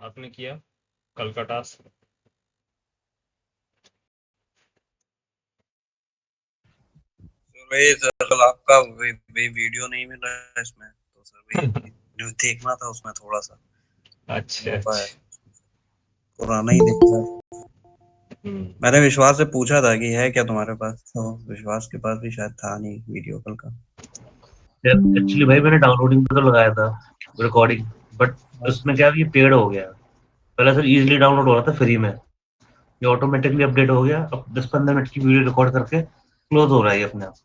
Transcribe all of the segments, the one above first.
आपने किया कल का टास्क? वही सर, कल आपका वही वीडियो नहीं मिला है इसमें, तो सर वही जो देखना था उसमें थोड़ा सा अच्छा हो पाया, अच्छा। पुराना ही देखा। हम्म। मैंने विश्वास से पूछा था कि है क्या तुम्हारे पास, तो विश्वास के पास भी शायद था नहीं वीडियो कल का। एक्चुअली भाई मैंने डाउनलोडिंग पे तो लगाया था रिकॉर्डिंग, बट उसमें क्या ये पेड हो गया। पहले सर इजीली डाउनलोड हो रहा था फ्री में, ये ऑटोमेटिकली अपडेट हो गया। अब 10-15 मिनट की वीडियो रिकॉर्ड करके क्लोज हो रहा है ये अपने आप।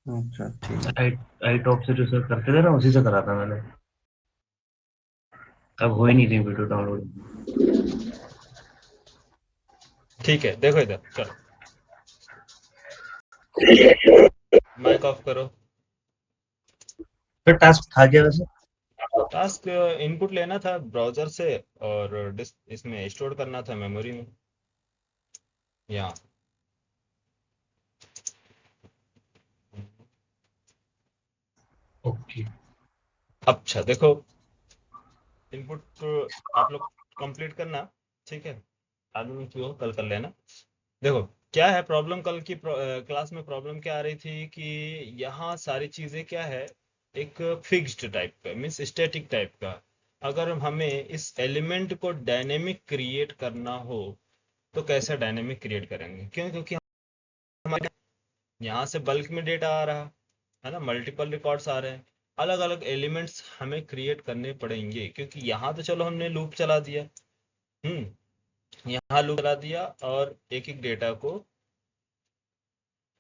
अच्छा ठीक। आई टॉप से जो सर करते थे ना, उसी से करा था मैंने। अब हो ही नहीं रही वीडियो डाउनलोड। ठीक है, देखो इधर, चलो माइक ऑफ करो। फिर टास्क था क्या वैसे? टास्क इनपुट लेना था ब्राउजर से और डिस्क इसमें स्टोर करना था मेमोरी में, यहाँ। ओके। अच्छा देखो, इनपुट आप लोग कंप्लीट करना, ठीक है? आदमी की हो कल कर लेना। देखो क्या है प्रॉब्लम, कल की क्लास में प्रॉब्लम क्या आ रही थी कि यहाँ सारी चीजें क्या है, एक फिक्स्ड टाइप का, मीन्स स्टैटिक टाइप का। अगर हमें इस एलिमेंट को डायनेमिक क्रिएट करना हो तो कैसे डायनेमिक क्रिएट करेंगे? क्यों? क्योंकि हमारे यहाँ से बल्क में डेटा आ रहा है ना, मल्टीपल रिकॉर्ड्स आ रहे हैं, अलग अलग एलिमेंट्स हमें क्रिएट करने पड़ेंगे। क्योंकि यहाँ तो चलो हमने लूप चला दिया, यहाँ लूप चला दिया और एक एक डेटा को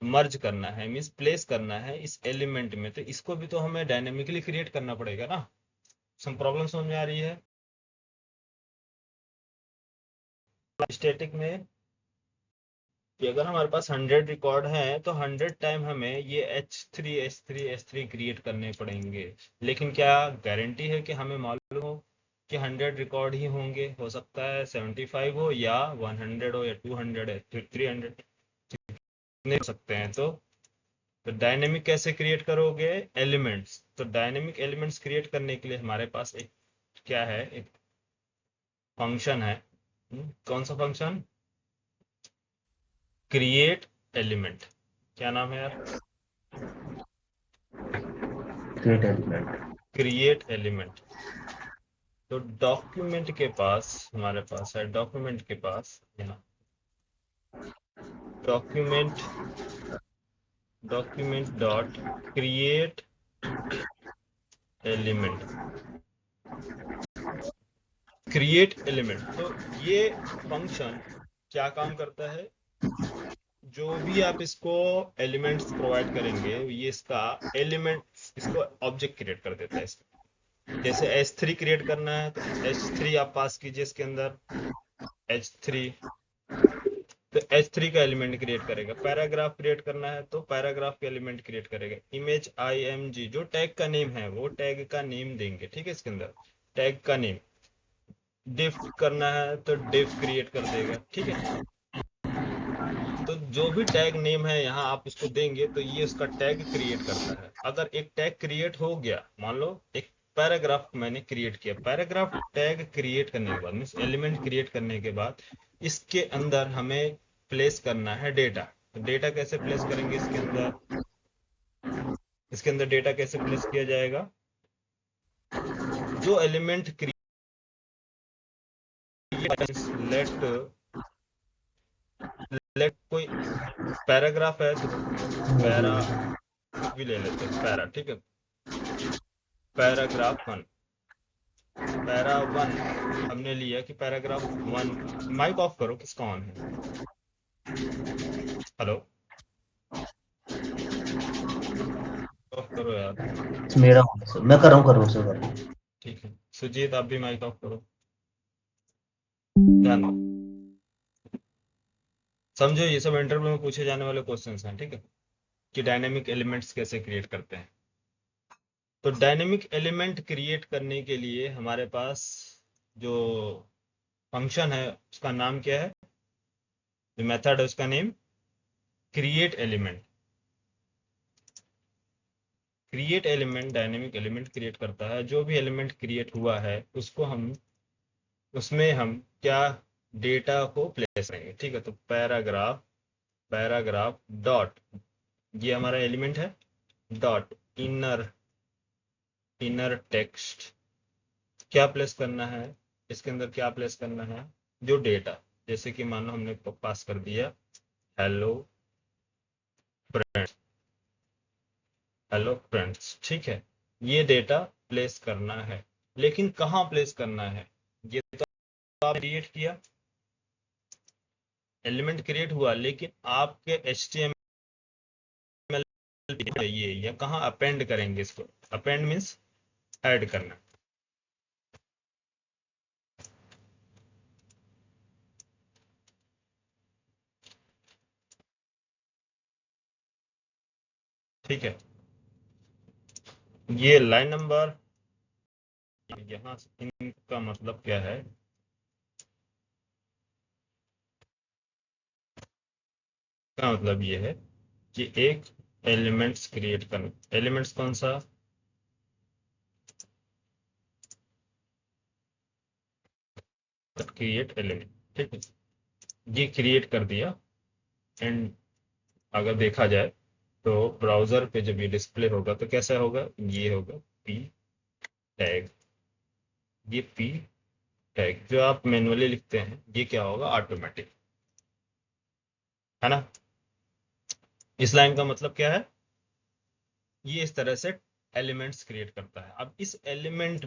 मर्ज करना है, मीन्स प्लेस करना है इस एलिमेंट में, तो इसको भी तो हमें डायनेमिकली क्रिएट करना पड़ेगा ना। सम प्रॉब्लम समझ में आ रही है? स्टैटिक में कि अगर हमारे पास 100 रिकॉर्ड हैं तो 100 टाइम हमें ये H3 क्रिएट करने पड़ेंगे। लेकिन क्या गारंटी है कि हमें मालूम हो कि 100 रिकॉर्ड ही होंगे? हो सकता है 75 हो या 100 हो या 200 है 300 नहीं हो सकते हैं। तो डायनेमिक कैसे क्रिएट करोगे? एलिमेंट्स। तो डायनेमिक एलिमेंट्स क्रिएट करने के लिए हमारे पास एक क्या है, एक फंक्शन है। कौन सा फंक्शन? Create element. क्या नाम है यार? Create element. Create element. तो डॉक्यूमेंट के पास, हमारे पास है डॉक्यूमेंट के पास यहाँ document document dot create element. Create element, तो ये फंक्शन क्या काम करता है? जो भी आप इसको एलिमेंट्स प्रोवाइड करेंगे, ये इसका एलिमेंट्स, इसको ऑब्जेक्ट क्रिएट कर देता है इसका। जैसे H3 क्रिएट करना है तो H3 आप पास कीजिए इसके अंदर, H3। तो H3 का एलिमेंट क्रिएट करेगा। पैराग्राफ क्रिएट करना है तो पैराग्राफ का एलिमेंट क्रिएट करेगा। इमेज img, जो टैग का नेम है वो टैग का नेम देंगे, ठीक है? इसके अंदर टैग का नेम। डिफ करना है तो डिफ क्रिएट कर देगा, ठीक है? तो जो भी टैग नेम है यहाँ आप उसको देंगे तो ये उसका टैग क्रिएट करता है। अगर एक टैग क्रिएट हो गया, मान लो एक पैराग्राफ मैंने क्रिएट किया, पैराग्राफ टैग क्रिएट करने के बाद, मीन्स एलिमेंट क्रिएट करने के बाद इसके अंदर हमें प्लेस करना है डेटा। तो डेटा कैसे प्लेस करेंगे इसके अंदर? इसके अंदर डेटा कैसे प्लेस किया जाएगा? जो एलिमेंट क्रिएट, लेट लेट कोई पैराग्राफ है तो पैरा, कुछ भी ले लेते हैं, पैरा, ठीक है? पैराग्राफ 1, पैरा 1 हमने लिया कि पैराग्राफ 1। माइक ऑफ करो, किसका ऑन है? हेलो, ऑफ करो यार। मेरा होगा सर, मैं कर रहा हूँ सर। ठीक है, सुजीत आप भी माइक ऑफ करो। ध्यान दो, समझो ये सब इंटरव्यू में पूछे जाने वाले क्वेश्चंस हैं, ठीक है? कि डायनेमिक एलिमेंट्स कैसे क्रिएट करते हैं। तो डायनेमिक एलिमेंट क्रिएट करने के लिए हमारे पास जो फंक्शन है उसका नाम क्या है? जो मेथड है उसका name create element. Create element dynamic element create करता है। जो भी एलिमेंट क्रिएट हुआ है उसको उसमें हम क्या डेटा को प्लेस करेंगे। ठीक है, तो पैराग्राफ डॉट, ये हमारा एलिमेंट है, डॉट इनर टेक्स्ट क्या प्लेस करना है, इसके अंदर क्या प्लेस करना है, जो डेटा, जैसे कि मान लो हमने पास कर दिया हेलो फ्रेंड्स, हेलो फ्रेंड्स। ठीक है, ये डेटा प्लेस करना है, लेकिन कहाँ प्लेस करना है, ये तो आप क्रिएट किया, एलिमेंट क्रिएट हुआ, लेकिन आपके HTML ये या कहाँ अपेंड करेंगे इसको। अपेंड मीन्स ऐड करना। ठीक है, ये लाइन नंबर, यहाँ इनका मतलब क्या है, का मतलब ये है कि एक एलिमेंट्स क्रिएट करना। एलिमेंट्स कौन सा, क्रिएट एलिमेंट। ठीक है, ये क्रिएट कर दिया। एंड अगर देखा जाए तो ब्राउजर पे जब ये डिस्प्ले होगा तो कैसा होगा, ये होगा पी टैग। ये पी टैग जो आप मैनुअली लिखते हैं, ये क्या होगा, ऑटोमेटिक, है ना। इस लाइन का मतलब क्या है, ये इस तरह से एलिमेंट्स क्रिएट करता है। अब इस एलिमेंट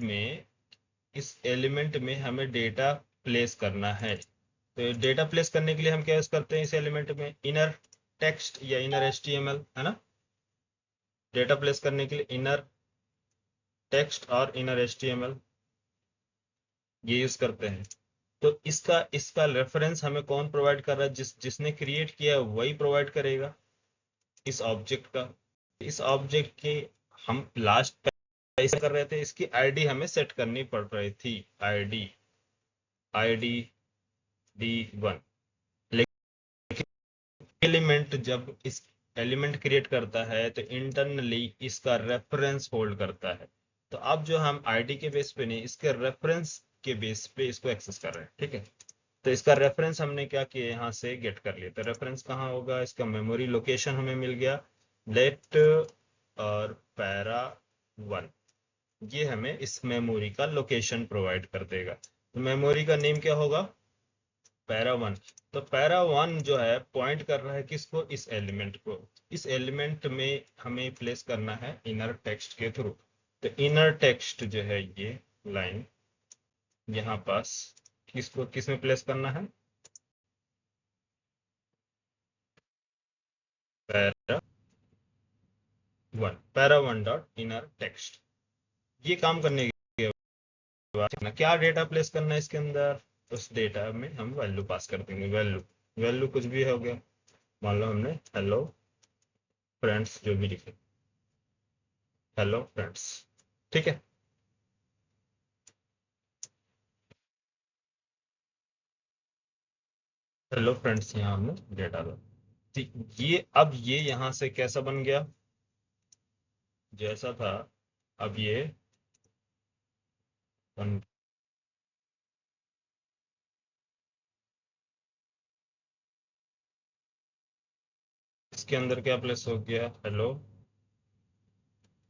में हमें डेटा प्लेस करना है। तो डेटा प्लेस करने के लिए हम क्या यूज करते हैं, इस एलिमेंट में इनर टेक्स्ट या इनर HTML, है ना। डेटा प्लेस करने के लिए इनर टेक्स्ट और इनर HTML ये यूज करते हैं। तो इसका रेफरेंस हमें कौन प्रोवाइड कर रहा है, जिसने क्रिएट किया है वही प्रोवाइड करेगा इस ऑब्जेक्ट का। इस ऑब्जेक्ट के हम लास्ट ऐसा कर रहे थे, इसकी आईडी हमें सेट करनी पड़ रही थी, आईडी D1। लेकिन एलिमेंट जब इस एलिमेंट क्रिएट करता है तो इंटरनली इसका रेफरेंस होल्ड करता है। तो अब जो हम आईडी के बेस पे नहीं, इसके रेफरेंस के बेस पे इसको एक्सेस कर रहे हैं। ठीक है, तो इसका रेफरेंस हमने क्या किया, यहाँ से गेट कर लिया। तो रेफरेंस कहाँ होगा, इसका मेमोरी लोकेशन हमें मिल गया, लेट और पैरा 1, ये हमें इस मेमोरी का लोकेशन प्रोवाइड कर देगा। तो मेमोरी का नेम क्या होगा, पैरा 1। तो पैरा 1 जो है पॉइंट कर रहा है किसको, इस एलिमेंट को। इस एलिमेंट में हमें प्लेस करना है इनर टेक्स्ट के थ्रू। तो इनर टेक्स्ट जो है ये लाइन यहाँ पास किस में प्लेस करना है, पैरा 1 डॉट इनर टेक्स्ट। ये काम करने के बाद क्या डेटा प्लेस करना है इसके अंदर, उस डेटा में हम वैल्यू पास कर देंगे। वैल्यू कुछ भी हो गया, मान लो हमने हेलो फ्रेंड्स जो भी लिखे, हेलो फ्रेंड्स। ठीक है, हेलो फ्रेंड्स यहाँ हमने डेटा डाला। ये अब ये यहाँ से कैसा बन गया, जैसा था अब ये बन, इसके अंदर क्या प्लेस हो गया,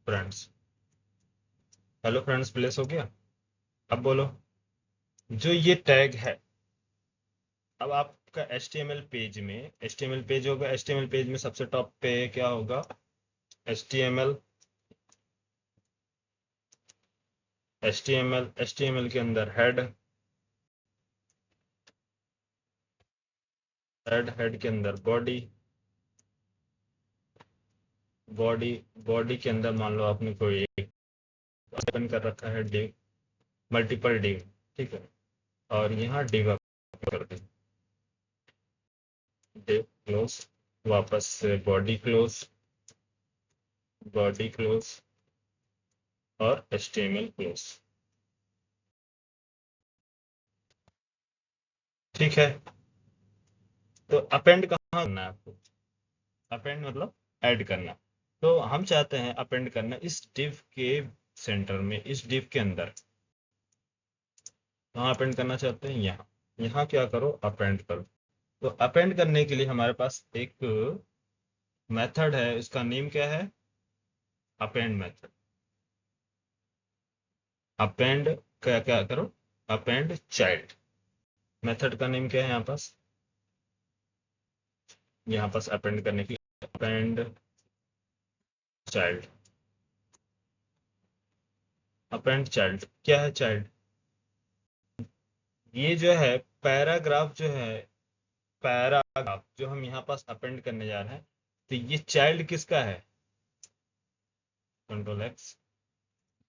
फ्रेंड्स हेलो फ्रेंड्स प्लेस हो गया। अब बोलो, जो ये टैग है, अब आपका HTML पेज में, HTML पेज होगा, HTML पेज में सबसे टॉप पे क्या होगा, HTML HTML के अंदर हेड के अंदर बॉडी के अंदर मान लो आपने कोई एक ओपन कर रखा है डिव, मल्टीपल डिव। ठीक है, और यहाँ डिव कर दें, डिव क्लोज, वापस से बॉडी क्लोज और HTML क्लोज। ठीक है, तो अपेंड कहाँ करना है आपको, अपेंड मतलब ऐड करना। तो हम चाहते हैं अपेंड करना इस div के सेंटर में, इस div के अंदर। कहाँ अपेंड करना चाहते हैं? यहाँ। यहाँ क्या करो? अपेंड करो। तो अपेंड करने के लिए हमारे पास एक मेथड है, इसका नेम क्या है? Append method. अपेंड क्या क्या करो? Append child. मेथड का नेम क्या है यहाँ पास अपेंड करने के लिए? Append child. अपेंड चाइल्ड क्या है? चाइल्ड ये जो है पैराग्राफ, जो है पैराग्राफ जो हम यहाँ पास अपेंड करने जा रहे हैं, तो ये चाइल्ड किसका है? Control x.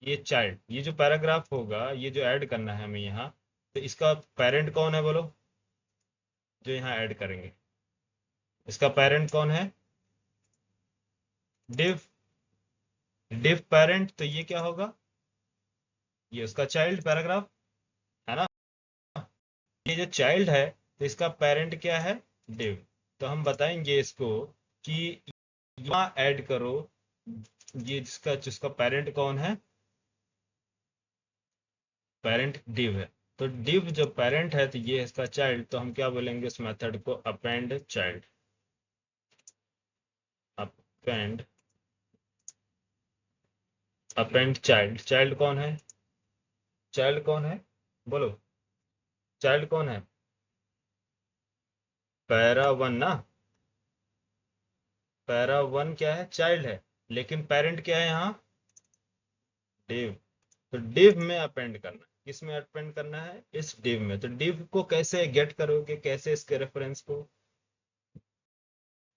ये चाइल्ड, ये जो पैराग्राफ होगा, ये जो ऐड करना है हमें यहाँ, तो इसका पेरेंट कौन है बोलो? जो यहाँ ऐड करेंगे, इसका पेरेंट कौन है? div। div पेरेंट, तो ये क्या होगा? ये उसका चाइल्ड पैराग्राफ है ना। ये जो चाइल्ड है, तो इसका पेरेंट क्या है? div। तो हम बताएंगे इसको कि यहाँ ऐड करो, ये जिसका जिसका पेरेंट कौन है? पेरेंट div है। तो div जो पेरेंट है, तो ये है इसका चाइल्ड। तो हम क्या बोलेंगे इस मेथड को? Append child. Append append child. Child कौन है? चाइल्ड कौन है बोलो? चाइल्ड कौन है? पैरा वन ना। पैरा वन क्या है? चाइल्ड है। लेकिन पेरेंट क्या है यहाँ? div। तो div में अपेंड करना है। किस में अपेंड करना है? इस div में। तो div को कैसे गेट करोगे? कैसे इसके रेफरेंस को?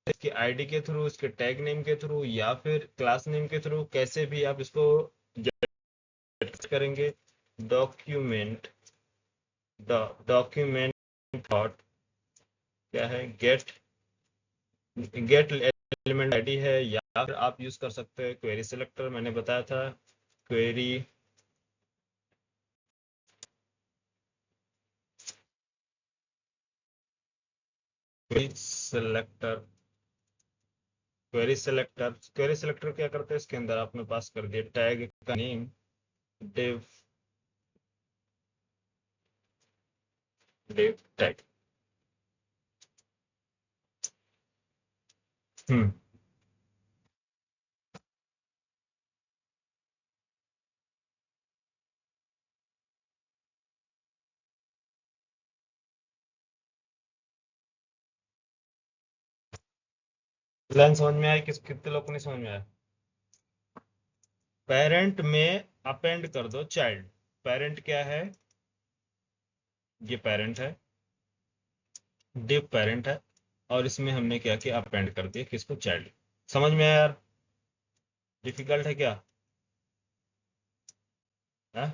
इसके आईडी के थ्रू, इसके टैग नेम के थ्रू, या फिर क्लास नेम के थ्रू, कैसे भी आप इसको गेट करेंगे। डॉक्यूमेंट डॉक्यूमेंट डॉट क्या है? गेट गेट एलिमेंट आईडी है, या फिर आप यूज कर सकते हैं क्वेरी सिलेक्टर। मैंने बताया था क्वेरी सिलेक्टर। क्वेरी सिलेक्टर क्या करते हैं? इसके अंदर आपने पास कर दिया टैग का नेम div टैग। हम्म लाइन समझ में आई? कितने लोगों को नहीं समझ में आया? पेरेंट में अपेंड कर दो चाइल्ड। पेरेंट क्या है? ये पेरेंट है, div पेरेंट है, और इसमें हमने क्या किया? अपेंड कर दिया किसको? चाइल्ड। समझ में आया यार? डिफिकल्ट है क्या? है?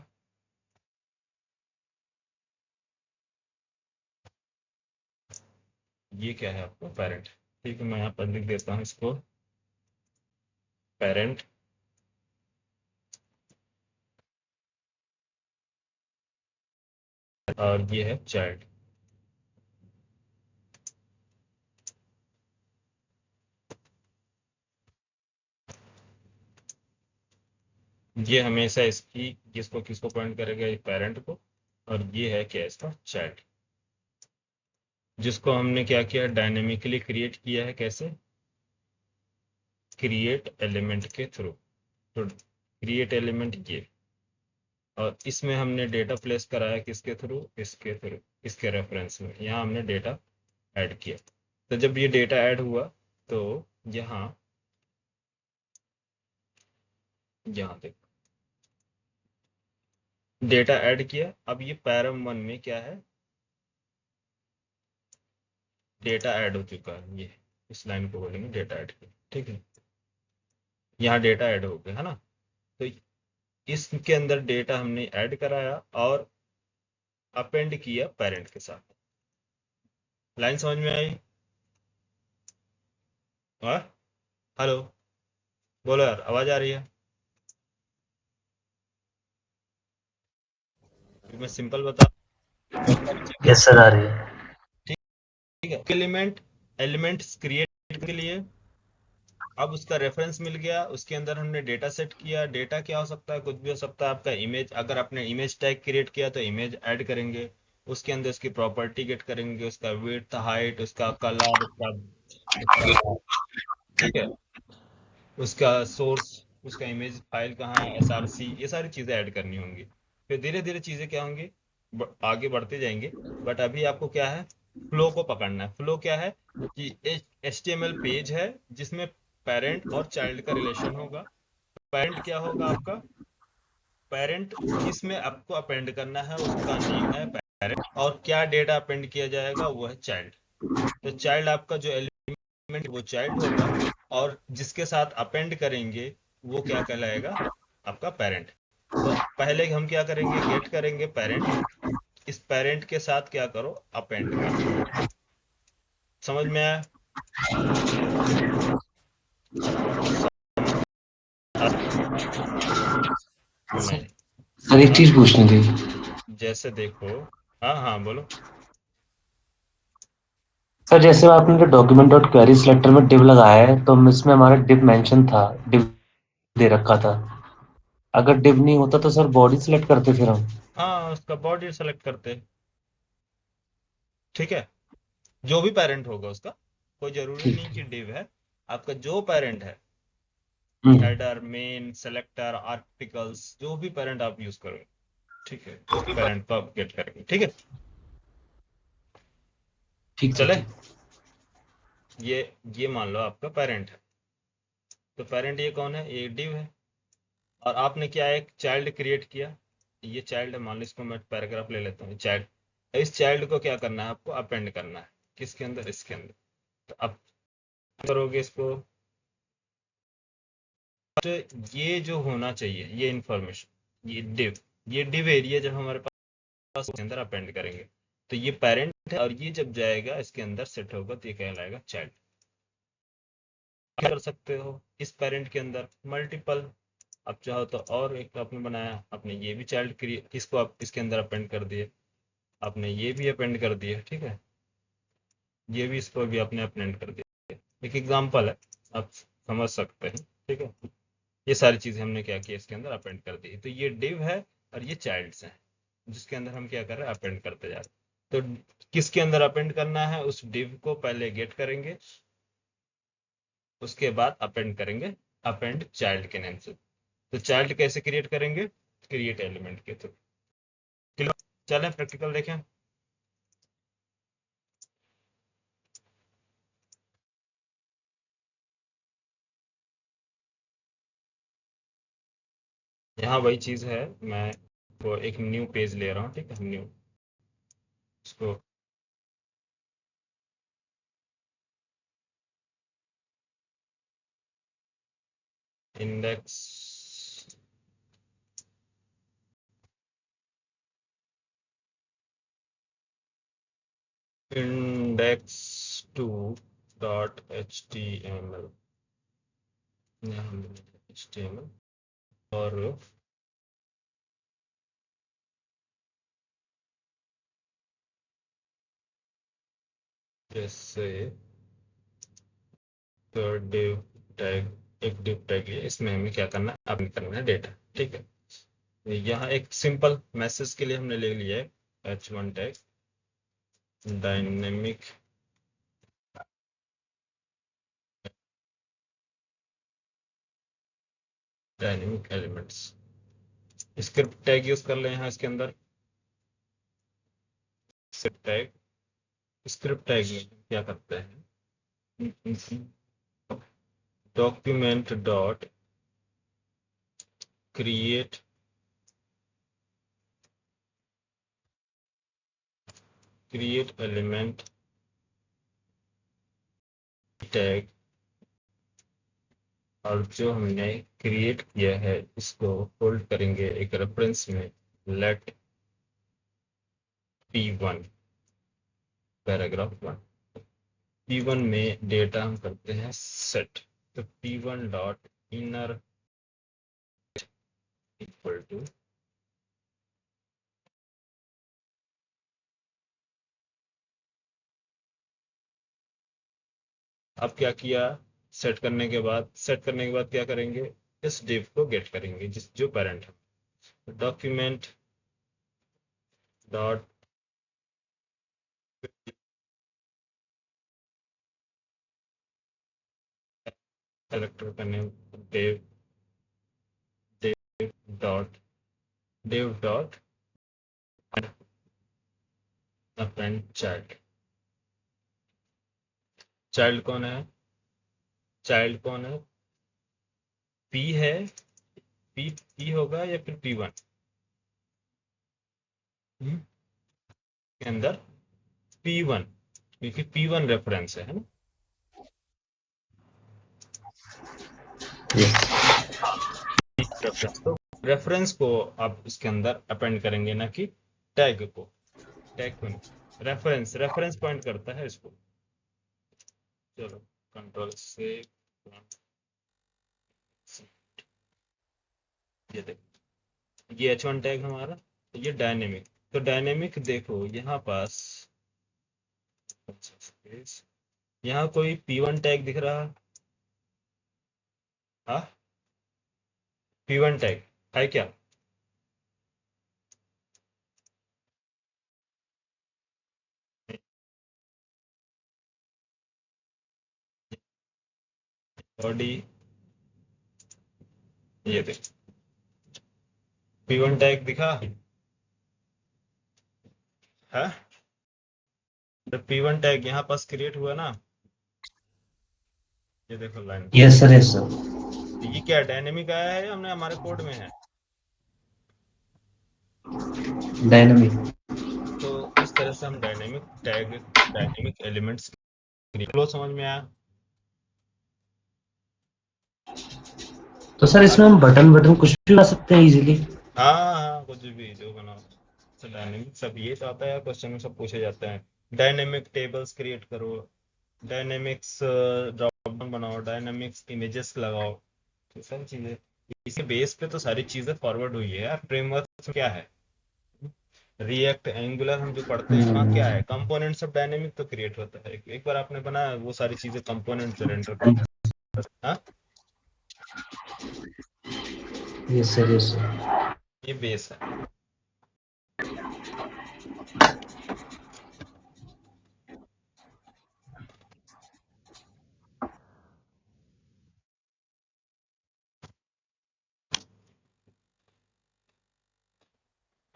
ये क्या है आपको? पेरेंट। ठीक है, मैं यहाँ पर लिख देता हूँ इसको, पेरेंट। और ये है चाइल्ड। ये हमेशा इसकी किसको किसको पॉइंट करेगा? पेरेंट को। और ये है क्या? इसका चाइल्ड, जिसको हमने क्या किया? डायनेमिकली क्रिएट किया है। कैसे? क्रिएट एलिमेंट के थ्रू। तो क्रिएट एलिमेंट ये, और इसमें हमने डेटा प्लेस कराया किसके थ्रू? इसके थ्रू, इसके रेफरेंस में। यहाँ हमने डेटा ऐड किया। तो जब ये डेटा ऐड हुआ, तो यहाँ यहाँ देखो, डेटा ऐड किया। अब ये पैरम वन में क्या है? डेटा ऐड हो चुका है। ये इस लाइन को बोलेंगे डेटा ऐड किया। ठीक है, यहाँ डेटा ऐड हो गया है ना। तो इसके अंदर डेटा हमने ऐड कराया और अपेंड किया पेरेंट के साथ। लाइन समझ में आई? हाँ? हेलो, बोलो यार, आवाज आ रही है? मैं सिंपल बता। यस सर, आ रही है। ठीक है, एलिमेंट्स क्रिएट के लिए अब उसका रेफरेंस मिल गया, उसके अंदर हमने डेटा सेट किया। डेटा क्या हो सकता है, कुछ भी हो सकता है। आपका इमेज, अगर आपने इमेज टैग क्रिएट किया तो इमेज ऐड करेंगे, उसके अंदर उसकी प्रॉपर्टी गेट करेंगे, उसका विड्थ, हाइट, उसका कलर, उसका ठीक है, उसका सोर्स, उसका इमेज फाइल कहाँ है, एसआरसी, ये सारी चीज़ें ऐड करनी होंगी। फिर धीरे धीरे चीज़ें क्या होंगी, आगे बढ़ते जाएंगे। बट अभी आपको क्या है, फ्लो को पकड़ना है। फ्लो क्या है कि एक HTML पेज है जिसमें पेरेंट और चाइल्ड का रिलेशन होगा। पेरेंट क्या होगा आपका, पेरेंट किस में आपको अपेंड करना है, उसका नेम है पेरेंट, और क्या डेटा अपेंड किया जाएगा वो है चाइल्ड। तो चाइल्ड आपका जो एलिमेंट वो चाइल्ड होगा, और जिसके साथ अपेंड करेंगे वो क्या कहलाएगा, आपका पेरेंट। तो पहले हम क्या करेंगे, गेट करेंगे पेरेंट, इस पेरेंट के साथ क्या करो, अपेंड करो। समझ में आया? समझ सर नहीं? सर एक हाँ, चीज पूछनी थी। जैसे देखो, हाँ हाँ बोलो। सर जैसे आपने जो डॉक्यूमेंट डॉट क्वेरी सिलेक्टर में div लगाया है तो इसमें हमारा div मेंशन था, div दे रखा था। अगर div नहीं होता तो सर बॉडी सिलेक्ट करते फिर हम। हाँ, उसका बॉडी सेलेक्ट करते हैं, ठीक है, जो भी पेरेंट होगा उसका, कोई जरूरी ठीक नहीं है। कि डिव है। आपका जो पेरेंट है, हम्म। हेडर, मेन, सेलेक्टर, आर्टिकल्स, जो भी पेरेंट आप यूज करोगे, ठीक है, उस पेरेंट को आप गेट करेंगे, ठीक है। ठीक सर चले, ठीक। ये ये मान लो आपका पेरेंट है। तो पेरेंट ये कौन है, ये डिव है। और आपने क्या, एक चाइल्ड क्रिएट किया, ये चाइल्ड है, मान लो इसको मैं पैराग्राफ ले लेता हूँ, चाइल्ड। इस चाइल्ड को क्या करना है, आपको अपेंड करना है, किसके अंदर, इसके अंदर। तो अब करोगे इसको, तो ये जो होना चाहिए, ये इंफॉर्मेशन, ये डिव एरिया जब हमारे पास, उसके अंदर अपेंड करेंगे। तो ये पेरेंट है, और ये जब जाएगा इसके अंदर सेट होगा तो ये कहलाएगा चाइल्ड। क्या कर सकते हो इस पेरेंट के अंदर, मल्टीपल। आप चाहो तो और एक आपने बनाया, आपने ये भी चाइल्ड क्रिएट, इसको आप इसके अंदर अपेंड कर दिए, आपने ये भी अपेंड कर दिया, ठीक है, ये भी, इसको भी आपने अपेंड कर दिया। एक एग्जांपल है, आप समझ सकते हैं, ठीक है। ये सारी चीजें हमने क्या किया, इसके अंदर अपेंड कर दी। तो ये डिव है और ये चाइल्ड्स हैं, जिसके अंदर हम क्या कर रहे हैं, अपेंड करते जा रहे हैं। तो किसके अंदर अपेंड करना है, उस डिव को पहले गेट करेंगे, उसके बाद अपेंड करेंगे, अपेंड चाइल्ड के नेम से। तो चाइल्ड कैसे क्रिएट करेंगे, क्रिएट एलिमेंट के थ्रू। चलें प्रैक्टिकल देखें। यहाँ वही चीज है, मैं वो एक न्यू पेज ले रहा हूँ, ठीक है, न्यू, इसको index, index two dot H T M L, यहाँ एच टी एम एल, और जैसे तो div टैग, एक div टैग है, इसमें हमें क्या करना है, अपडेट करना है डेटा, ठीक है। यहाँ एक सिंपल मैसेज के लिए हमने ले लिया है h1 tag, dynamic dynamic elements, script tag use कर ले यहाँ इसके अंदर। स्क्रिप्ट टैग, स्क्रिप्ट टैग में क्या करते हैं, document dot create create element tag, और जो हमने क्रिएट किया है इसको होल्ड करेंगे एक रेफरेंस में, लेट p1 पैराग्राफ 1। p1 में डेटा हम करते हैं सेट। तो p1 dot inner equal to, अब क्या किया, सेट करने के बाद क्या करेंगे, इस div को गेट करेंगे जो पेरेंट है। डॉक्यूमेंट डॉट कैरेक्टर का name div dot div dot append child कौन है, p है, p होगा या फिर p1 के अंदर p1, क्योंकि p1 रेफरेंस है ना। रेफरेंस, तो रेफरेंस को आप इसके अंदर अपेंड करेंगे, ना कि टैग को नहीं। रेफरेंस पॉइंट करता है इसको। चलो कंट्रोल से ये देखो, ये h1 टैग हमारा, ये डायनेमिक। तो डायनेमिक देखो यहाँ पास, यहाँ कोई p1 टैग दिख रहा है? हाँ, p1 टैग है क्या? बॉडी, ये देख, p1 टैग दिखा है? तो p1 टैग यहाँ पास क्रिएट हुआ ना, ये देखो लाइन। Yes sir. ये क्या डायनेमिक आया है, हमने हमारे कोड में है। डायनामिक। तो इस तरह से हम डायनेमिक एलिमेंट्स फ्लो, समझ में आया? तो सर इसमें हम बटन कुछ भी ला सकते हैं इजीली? हाँ, कुछ भी जो बनाओ। डायनेमिक सब ये तो आता है, क्वेश्चन में सब पूछे जाते हैं। डायनेमिक टेबल्स क्रिएट करो, डायनेमिक्स ड्रॉप डाउन बनाओ, डायनेमिक्स इमेजेस लगाओ, तो सारी चीजें इसके बेस पे तो सारी चीजें फॉरवर्ड हुई है यार। फ्रेमवर्क क्या है, रिएक्ट एंगुलर हम जो पढ़ते हैं वहाँ क्या है, कंपोनेंट्स ऑफ डायनेमिक तो क्रिएट होता है। एक बार आपने बनाया वो सारी चीजें कंपोनेंट से रेंडर कर। हाँ, यस सर। ये बेस है।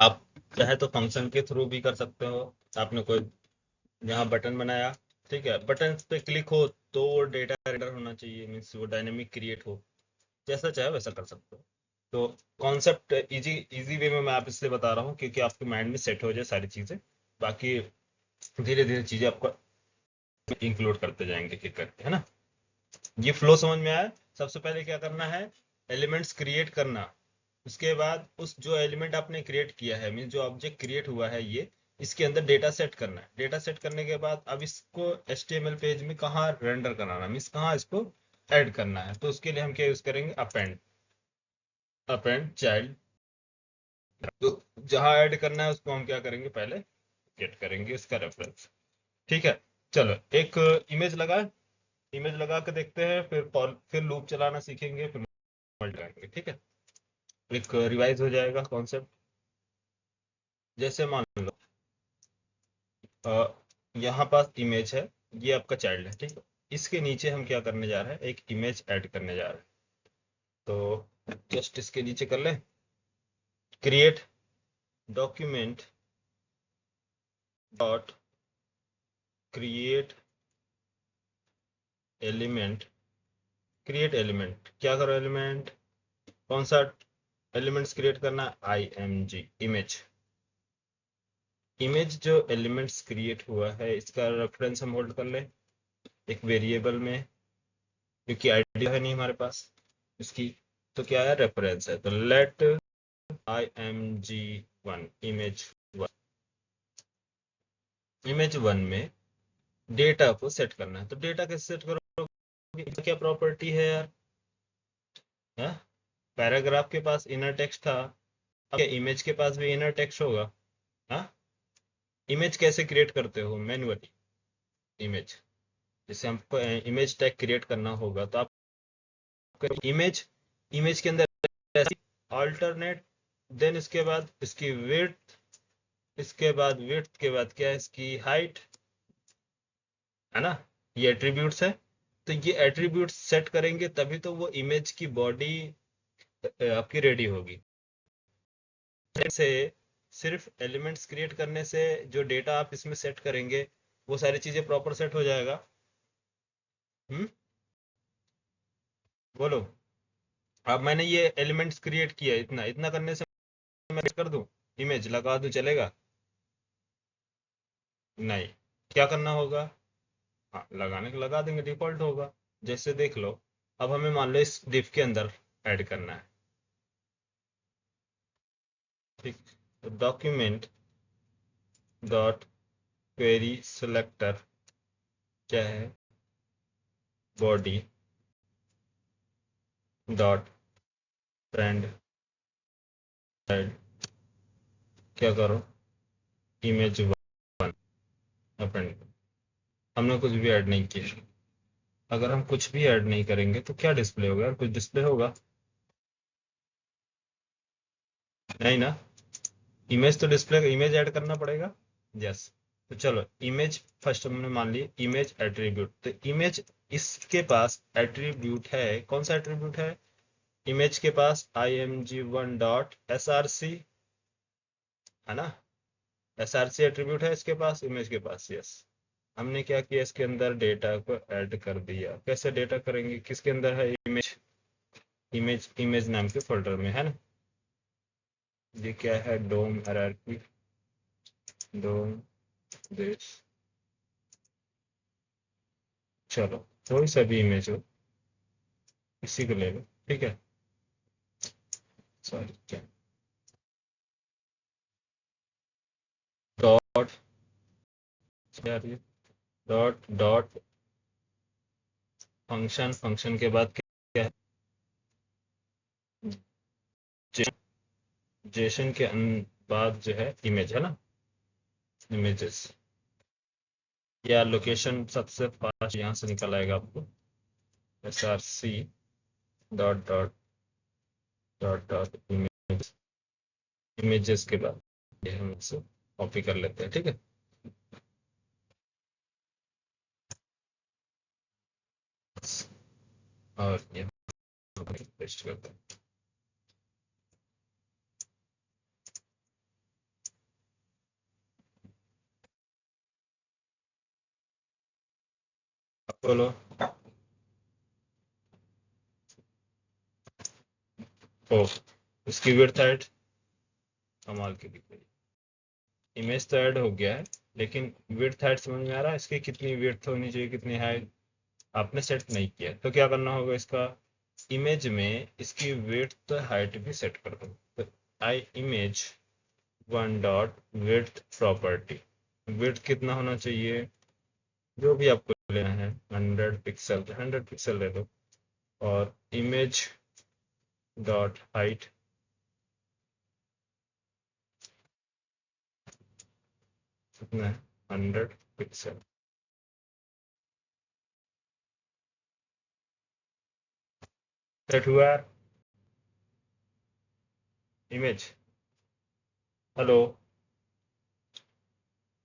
आप चाहे तो फंक्शन के थ्रू भी कर सकते हो। आपने कोई यहाँ बटन बनाया, ठीक है, बटन पे क्लिक हो तो वो डेटा रेंडर होना चाहिए, मीन्स वो डायनेमिक क्रिएट हो, जैसा चाहे वैसा कर सकते हो। तो कॉन्सेप्ट इजी इजी वे में मैं आप इसलिए बता रहा हूँ क्योंकि आपके माइंड में सेट हो जाए सारी चीज़ें। बाकी धीरे धीरे चीज़ें आपको इंक्लूड करते जाएंगे एक करके, है ना। ये फ्लो समझ में आया? सबसे पहले क्या करना है, एलिमेंट्स क्रिएट करना। उसके बाद उस जो एलिमेंट आपने क्रिएट किया है, मीन्स जो ऑब्जेक्ट क्रिएट हुआ है, ये इसके अंदर डेटा सेट करना है। डेटा सेट करने के बाद अब इसको HTML पेज में कहाँ रेंडर कराना, मीन्स कहाँ इसको ऐड करना है। तो उसके लिए हम क्या यूज करेंगे, अपेंड चाइल्ड। तो जहाँ ऐड करना है उसको हम क्या करेंगे, पहले गेट करेंगे इसका रेफरेंस। ठीक है, चलो एक इमेज लगा के देखते हैं, फिर लूप चलाना सीखेंगे, फिर लगाएंगे। ठीक है, एक रिवाइज हो जाएगा कॉन्सेप्ट। जैसे मान लो यहाँ पास इमेज है, ये आपका चाइल्ड है, ठीक है। इसके नीचे हम क्या करने जा रहे हैं, एक इमेज ऐड करने जा रहे हैं। तो जस्ट इसके नीचे कर ले, create document dot create element. क्या करो, एलिमेंट कौन सा एलिमेंट्स क्रिएट करना, img इमेज जो एलिमेंट्स क्रिएट हुआ है इसका रेफरेंस हम होल्ड कर ले एक वेरिएबल में, क्योंकि आईडी है नहीं हमारे पास इसकी। तो क्या है, रेफरेंस है। तो लेट img1 इमेज 1 में डेटा को सेट करना है। तो डेटा कैसे सेट करोगे, क्या प्रॉपर्टी है यार, पैराग्राफ के पास इनर टेक्स्ट था, अब क्या इमेज के पास भी इनर टेक्स्ट होगा? हाँ, इमेज कैसे क्रिएट करते हो मैन्युअली, इमेज जैसे हमको इमेज टैग क्रिएट करना होगा तो आप इमेज के अंदर अल्टरनेट, देन इसके बाद इसकी विड्थ, इसके बाद विड्थ के बाद क्या है, इसकी हाइट, है ना, ये एट्रीब्यूट्स है। तो ये एट्रीब्यूट्स सेट करेंगे तभी तो वो इमेज की बॉडी आपकी रेडी होगी। से सिर्फ एलिमेंट्स क्रिएट करने से जो डेटा आप इसमें सेट करेंगे वो सारी चीजें प्रॉपर सेट हो जाएगा। बोलो। अब मैंने ये एलिमेंट्स क्रिएट किया, इतना इतना करने से मैं कर दूं, इमेज लगा दूं, चलेगा? नहीं। क्या करना होगा? हाँ, लगाने को लगा देंगे, डिफॉल्ट होगा। जैसे देख लो, अब हमें मान लो इस div के अंदर ऐड करना है, ठीक। तो डॉक्यूमेंट डॉट क्वेरी सिलेक्टर क्या है, बॉडी डॉट फ्रेंड ऐड, क्या करो, इमेज वन अपेंड। हमने कुछ भी ऐड नहीं किया। अगर हम कुछ भी ऐड नहीं करेंगे तो क्या डिस्प्ले होगा यार? कुछ डिस्प्ले होगा नहीं ना? इमेज तो डिस्प्ले, इमेज ऐड करना पड़ेगा। यस। तो चलो, इमेज फर्स्ट हमने मान ली, इमेज एट्रीब्यूट। तो इमेज, इसके पास एट्रीब्यूट है, कौन सा एट्रीब्यूट है इमेज के पास? img1 डॉट src, है ना? src एट्रीब्यूट है इसके पास, इमेज के पास। यस। हमने क्या किया, इसके अंदर डेटा को ऐड कर दिया। कैसे डेटा करेंगे? किसके अंदर है? इमेज, इमेज नाम के फोल्डर में, है ना? ये क्या है? डोम हायरार्की, डोम दिस, चलो कोई सा भी इमेज हो, इसी को ले लो, ठीक है। सॉरी, क्या डॉट, यार ये डॉट डॉट फंक्शन, फंक्शन के बाद क्या है? जेसन के बाद जो है इमेज, है ना, इमेजेस, या लोकेशन सबसे फास्ट यहाँ से निकल आएगा आपको, src dot dot dot dot image, images के बाद ये हम इसे कॉपी कर लेते हैं, ठीक है। और ये पेस्ट करते हैं। अब बोलो। ओ, इसकी विड्थ हाइट कमाल की दिख रही। इमेज तो ऐड हो गया है, लेकिन विड्थ हाइट समझ में आ रहा है? इसकी कितनी विड्थ होनी चाहिए, कितनी हाइट आपने सेट नहीं किया। तो क्या करना होगा, इसका इमेज में इसकी विड्थ हाइट भी सेट कर दो। तो I image one dot width property, width कितना होना चाहिए, जो भी आपको लेना है, 100 पिक्सल, 100 पिक्सल ले लो। और इमेज डॉट हाइट कितना है, 100 पिक्सल। सेट हुआ इमेज? हेलो,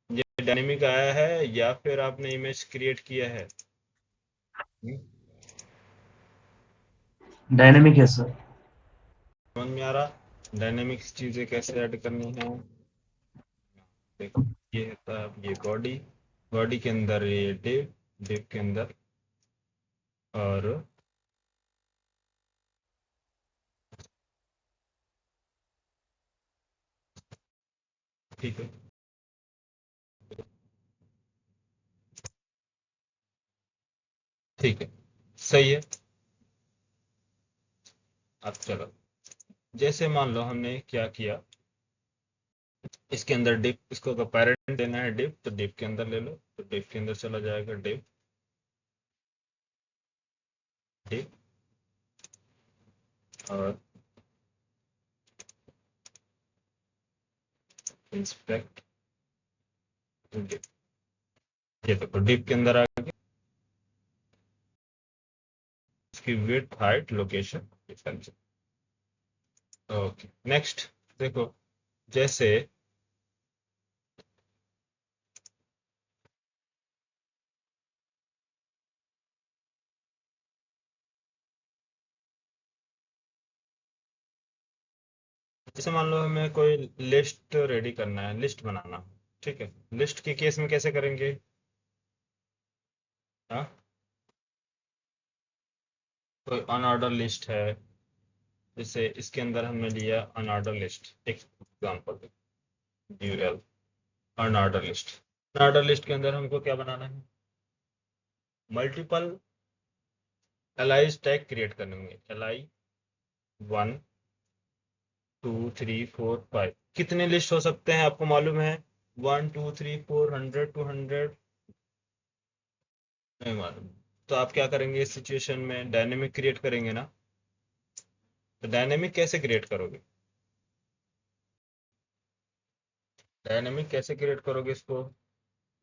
ये डायनेमिक आया है या फिर आपने इमेज क्रिएट किया है? डायनेमिक है सर। समझ में आ रहा डायनेमिक्स चीजें कैसे ऐड करनी है? देखो, ये था ये बॉडी, बॉडी के अंदर ये डिव, डिव के अंदर, और ठीक है, ठीक है, सही है। अब चलो, जैसे मान लो हमने क्या किया, इसके अंदर डिव, इसको अगर पेरेंट देना है डिव, तो डिव के अंदर ले लो। तो डिव के अंदर चला जाएगा डिव, डिव, और इंस्पेक्ट डिव। ये देखो डिव के अंदर आ गया, इसकी width, height, location difference. Okay, next देखो, जैसे जैसे मान लो हमें कोई लिस्ट रेडी करना है, लिस्ट बनाना, ठीक है। लिस्ट के केस में कैसे करेंगे? हाँ, कोई अनऑर्डर लिस्ट है, जैसे इसके अंदर हमने लिया अनऑर्डर लिस्ट, एक एग्जांपल ड्यूरेल अनऑर्डर लिस्ट। अनऑर्डर लिस्ट के अंदर हमको क्या बनाना है? मल्टीपल एलाइज टैग क्रिएट करने होंगे। एलाई 1 2 3 4 5, कितने लिस्ट हो सकते हैं आपको मालूम है? 1 2 3 4 100 200 नहीं मालूम। तो आप क्या करेंगे इस सिचुएशन में? डायनेमिक क्रिएट करेंगे ना। तो डायनेमिक कैसे क्रिएट करोगे? डायनेमिक कैसे क्रिएट करोगे इसको?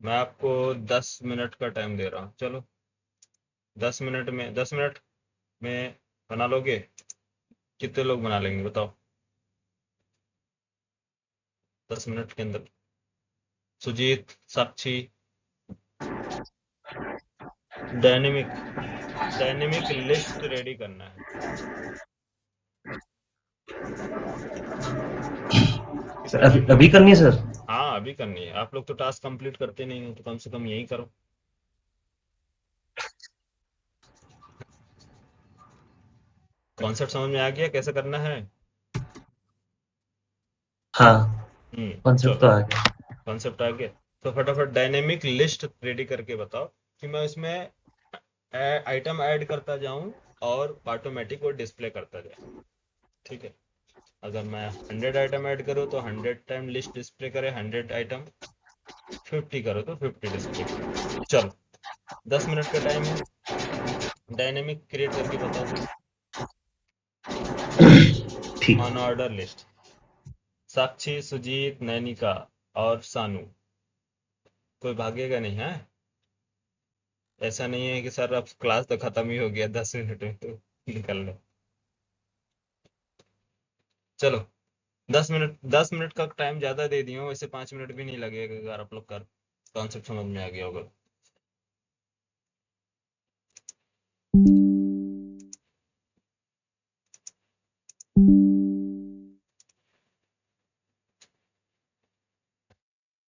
मैं आपको 10 मिनट का टाइम दे रहा हूँ, चलो 10 मिनट में बना लोगे? कितने लोग बना लेंगे बताओ 10 मिनट के अंदर? सुजीत, साक्षी। डायनेमिक लिस्ट रेडी करना है। सर कितने अभी टाइम? अभी करनी है सर? हाँ, अभी करनी है। आप लोग तो टास्क कंप्लीट करते नहीं हो, तो कम से कम यही करो। कॉन्सेप्ट समझ में आ गया कैसे करना है? हाँ, कॉन्सेप्ट तो चलो, आ गया। कॉन्सेप्ट आ गया। तो फटाफट डायनेमिक लिस्ट रेडी करके बताओ कि मैं इसमें आइटम ऐड करता जाऊं और ऑटोमेटिक वो डिस्प्ले करता जाए, ठीक है। अगर मैं 100 आइटम ऐड करूँ तो 100 टाइम लिस्ट डिस्प्ले करे, 100 आइटम 50 करो तो 50 डिस्प्ले करे। चलो, 10 मिनट का टाइम है, डायनेमिक क्रिएट करके बताओ। ठीक। ऑन ऑर्डर लिस्ट, साक्षी, सुजीत, नैनिका और सानू। कोई भागेगा नहीं है? ऐसा नहीं है कि सर अब क्लास तो खत्म ही हो गया 10 मिनट में, तो निकल लो। चलो, 10 मिनट का टाइम ज्यादा दे दिया हूँ, वैसे 5 मिनट भी नहीं लगेगा अगर आप लोग का कॉन्सेप्ट समझ में आ गया होगा।